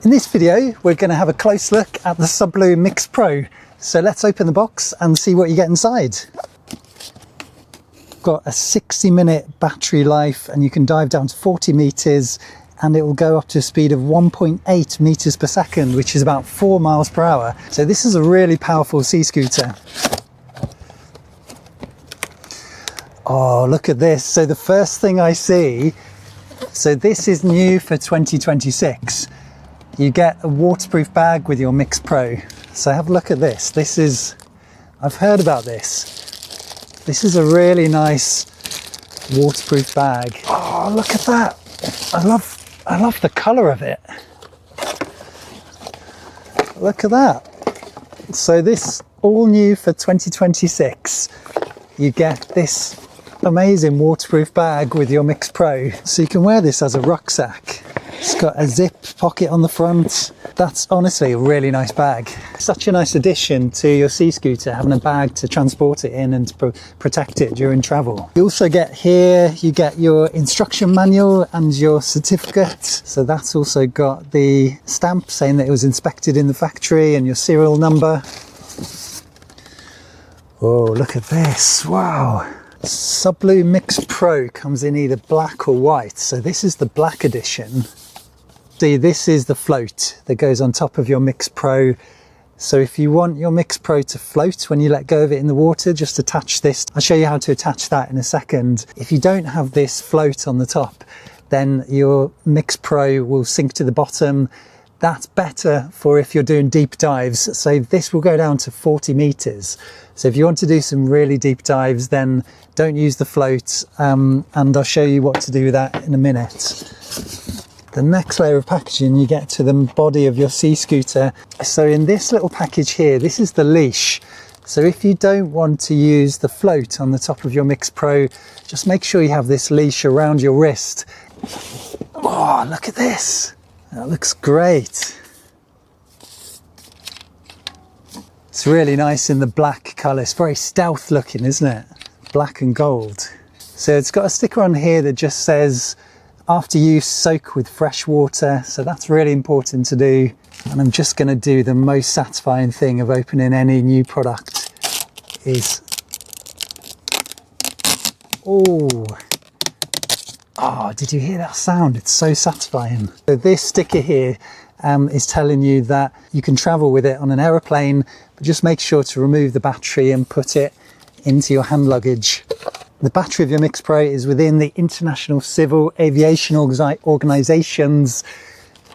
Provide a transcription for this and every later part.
In this video, we're going to have a close look at the SUBLUE MixPro. So let's open the box and see what you get inside. Got a 60-minute battery life, and you can dive down to 40 meters, and it will go up to a speed of 1.8 meters per second, which is about 4 miles per hour. So this is a really powerful sea scooter. Oh, look at this. So the first thing I see, so this is new for 2026. You get a waterproof bag with your MixPro. So have a look at this. This is, I've heard about this. This is a really nice waterproof bag. Oh, look at that. I love the color of it. Look at that. So this all new for 2026. You get this amazing waterproof bag with your MixPro. So you can wear this as a rucksack. It's got a zip pocket on the front. That's honestly a really nice bag. Such a nice addition to your sea scooter, having a bag to transport it in and to protect it during travel. You also get here, you get your instruction manual and your certificate. So that's also got the stamp saying that it was inspected in the factory and your serial number. Oh, look at this. Wow. SUBLUE MixPro comes in either black or white. So this is the black edition. See, this is the float that goes on top of your MixPro. So if you want your MixPro to float when you let go of it in the water, just attach this. I'll show you how to attach that in a second. If you don't have this float on the top, then your MixPro will sink to the bottom. That's better for if you're doing deep dives. So this will go down to 40 meters. So if you want to do some really deep dives, then don't use the float. And I'll show you what to do with that in a minute. The next layer of packaging, you get to the body of your sea scooter. So in this little package here, this is the leash. So if you don't want to use the float on the top of your MixPro, just make sure you have this leash around your wrist. Oh, look at this. That looks great. It's really nice in the black colour. It's very stealth looking, isn't it? Black and gold. So it's got a sticker on here that just says, after use, soak with fresh water. So that's really important to do. And I'm just going to do the most satisfying thing of opening any new product is, oh, did you hear that sound? It's so satisfying. So this sticker here is telling you that you can travel with it on an aeroplane, but just make sure to remove the battery and put it into your hand luggage. The battery of your MixPro is within the International Civil Aviation Organization's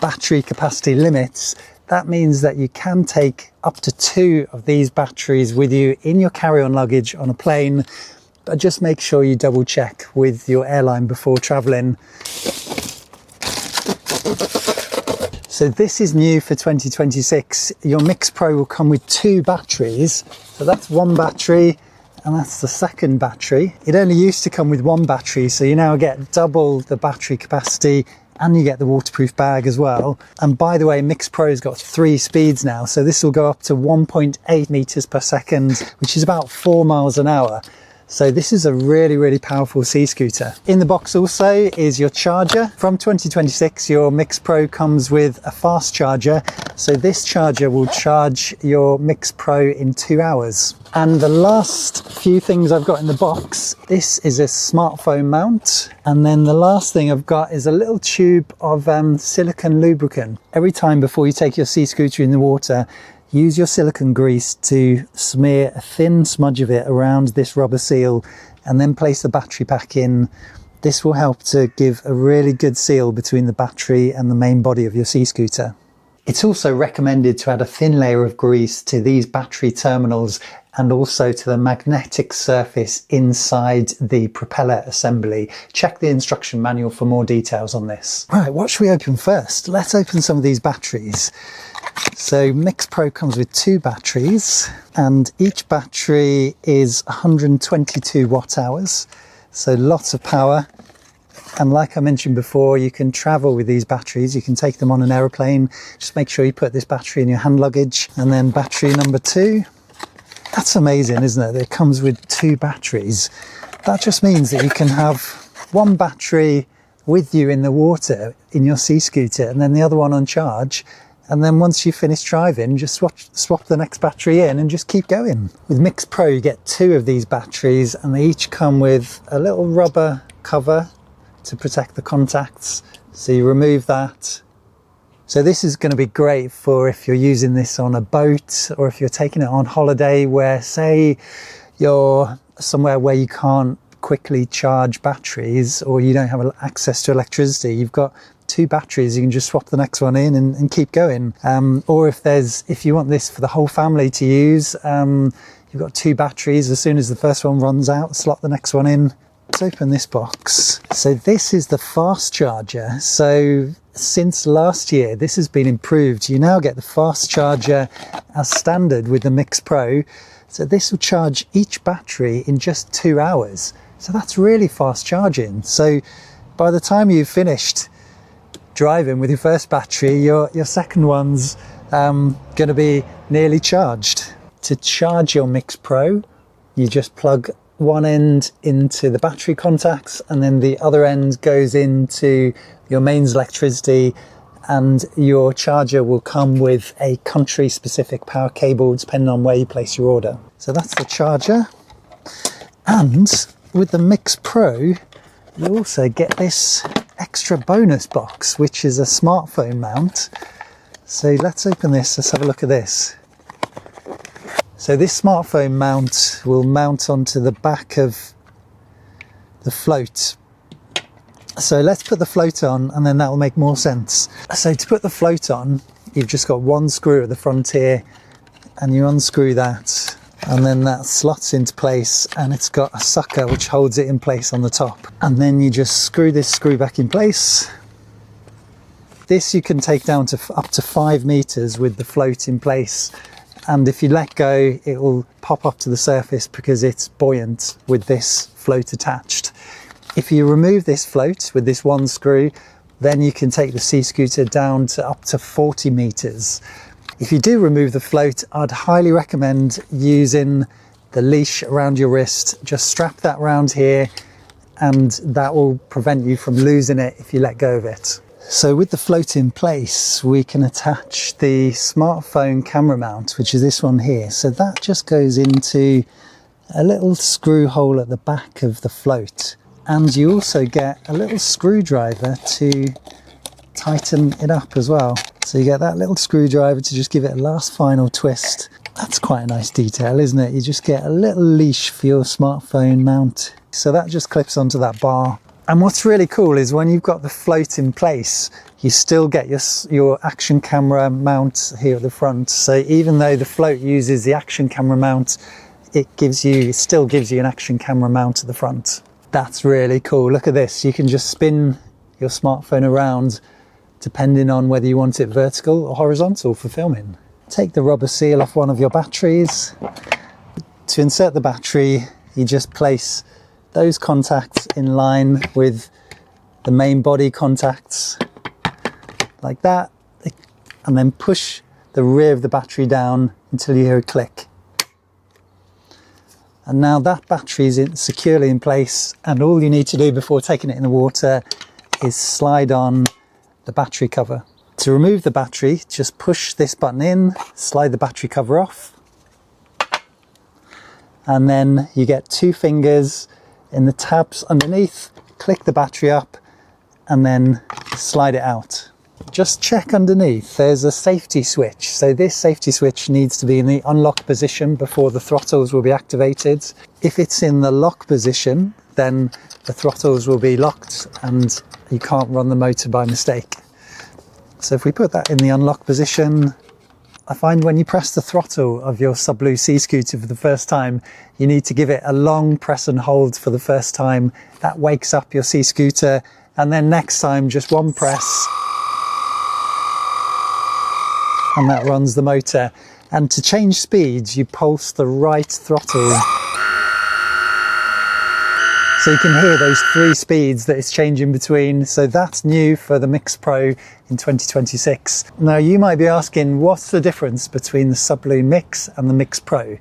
battery capacity limits. That means that you can take up to 2 of these batteries with you in your carry-on luggage on a plane, but just make sure you double check with your airline before traveling. So this is new for 2026. Your MixPro will come with 2 batteries. So that's one battery, and that's the second battery. It only used to come with 1 battery, so you now get double the battery capacity, and you get the waterproof bag as well. And by the way, MixPro's got 3 speeds now, so this will go up to 1.8 meters per second, which is about 4 miles an hour. So this is a really, really powerful sea scooter. In the box also is your charger. From 2026, your MixPro comes with a fast charger. So this charger will charge your MixPro in 2 hours. And the last few things I've got in the box, this is a smartphone mount. And then the last thing I've got is a little tube of silicone lubricant. Every time before you take your sea scooter in the water, use your silicone grease to smear a thin smudge of it around this rubber seal and then place the battery pack in. This will help to give a really good seal between the battery and the main body of your sea scooter. It's also recommended to add a thin layer of grease to these battery terminals and also to the magnetic surface inside the propeller assembly. Check the instruction manual for more details on this. Right, what should we open first? Let's open some of these batteries. So MixPro comes with 2 batteries, and each battery is 122 watt hours, so lots of power. And like I mentioned before, you can travel with these batteries. You can take them on an aeroplane. Just make sure you put this battery in your hand luggage. And then battery number 2. That's amazing, isn't it? It comes with 2 batteries. That just means that you can have 1 battery with you in the water in your sea scooter, and then the other one on charge. And then once you finish driving, just swap the next battery in and just keep going. With MixPro, you get 2 of these batteries, and they each come with a little rubber cover to protect the contacts. So you remove that. So this is going to be great for if you're using this on a boat, or if you're taking it on holiday where, say, you're somewhere where you can't quickly charge batteries, or you don't have access to electricity. You've got 2 batteries, you can just swap the next one in and keep going. Or if you want this for the whole family to use, you've got 2 batteries. As soon as the first one runs out, slot the next one in. Let's open this box. So this is the fast charger. So since last year, this has been improved. You now get the fast charger as standard with the MixPro. So this will charge each battery in just 2 hours. So that's really fast charging. So by the time you've finished driving with your first battery, your second one's going to be nearly charged. To charge your MixPro, you just plug one end into the battery contacts, and then the other end goes into your mains electricity, and your charger will come with a country specific power cable depending on where you place your order. So that's the charger. And with the MixPro, you also get this extra bonus box, which is a smartphone mount. So let's open this, let's have a look at this. So this smartphone mount will mount onto the back of the float. So let's put the float on, and then that will make more sense. So to put the float on, you've just got one screw at the front here, and you unscrew that, and then that slots into place, and it's got a sucker which holds it in place on the top. And then you just screw this screw back in place. This you can take down to up to 5 meters with the float in place. And if you let go, it will pop up to the surface because it's buoyant with this float attached. If you remove this float with this one screw, then you can take the sea scooter down to up to 40 meters. If you do remove the float, I'd highly recommend using the leash around your wrist. Just strap that around here, and that will prevent you from losing it if you let go of it. So with the float in place, we can attach the smartphone camera mount, which is this one here. So that just goes into a little screw hole at the back of the float. And you also get a little screwdriver to tighten it up as well. So you get that little screwdriver to just give it a last final twist. That's quite a nice detail, isn't it? You just get a little leash for your smartphone mount. So that just clips onto that bar. And what's really cool is when you've got the float in place, you still get your action camera mount here at the front. So even though the float uses the action camera mount, it still gives you an action camera mount at the front. That's really cool. Look at this. You can just spin your smartphone around depending on whether you want it vertical or horizontal for filming. Take the rubber seal off one of your batteries. To insert the battery, you just place those contacts in line with the main body contacts like that, and then push the rear of the battery down until you hear a click. And now that battery is securely in place, and all you need to do before taking it in the water is slide on the battery cover. To remove the battery, just push this button in, slide the battery cover off, and then you get 2 fingers in the tabs underneath, click the battery up, and then slide it out. Just check underneath, there's a safety switch. So this safety switch needs to be in the unlock position before the throttles will be activated. If it's in the lock position, then the throttles will be locked and you can't run the motor by mistake. So if we put that in the unlock position, I find when you press the throttle of your Sublue sea scooter for the first time, you need to give it a long press and hold for the first time. That wakes up your sea scooter, and then next time just one press and that runs the motor. And to change speeds, you pulse the right throttle. So you can hear those 3 speeds that it's changing between. So that's new for the MixPro in 2026. Now you might be asking, what's the difference between the Sublue Mix and the MixPro?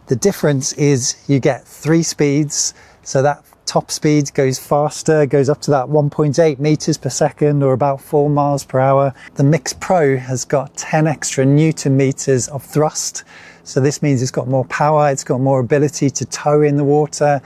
The difference is you get 3 speeds. So that top speed goes faster, goes up to that 1.8 meters per second or about 4 miles per hour. The MixPro has got 10 extra Newton meters of thrust. So this means it's got more power, it's got more ability to tow in the water.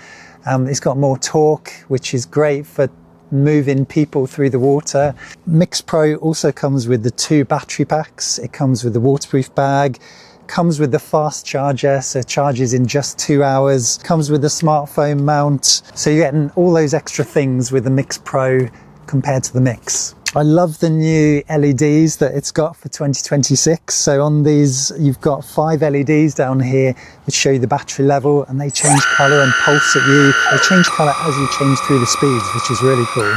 It's got more torque, which is great for moving people through the water. MixPro also comes with the 2 battery packs. It comes with the waterproof bag, comes with the fast charger, so it charges in just 2 hours, comes with the smartphone mount. So you're getting all those extra things with the MixPro compared to the Mix. I love the new LEDs that it's got for 2026. So on these, you've got 5 LEDs down here which show you the battery level, and they change colour and pulse at you. They change colour as you change through the speeds, which is really cool.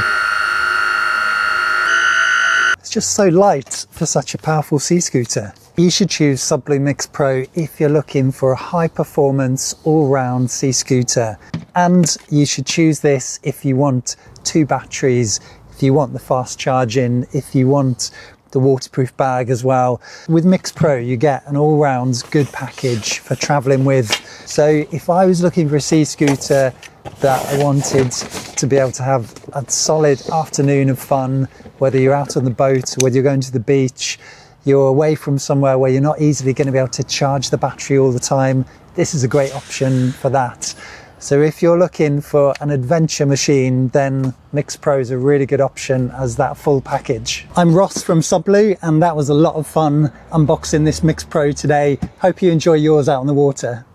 It's just so light for such a powerful sea scooter. You should choose Sublue MixPro if you're looking for a high performance all-round sea scooter. And you should choose this if you want 2 batteries, if you want the fast charging, if you want the waterproof bag as well. With MixPro, you get an all-round good package for traveling with. So if I was looking for a sea scooter that I wanted to be able to have a solid afternoon of fun, whether you're out on the boat or whether you're going to the beach, you're away from somewhere where you're not easily going to be able to charge the battery all the time, this is a great option for that. So if you're looking for an adventure machine, then MixPro is a really good option as that full package. I'm Ross from Sublue, and that was a lot of fun unboxing this MixPro today. Hope you enjoy yours out on the water.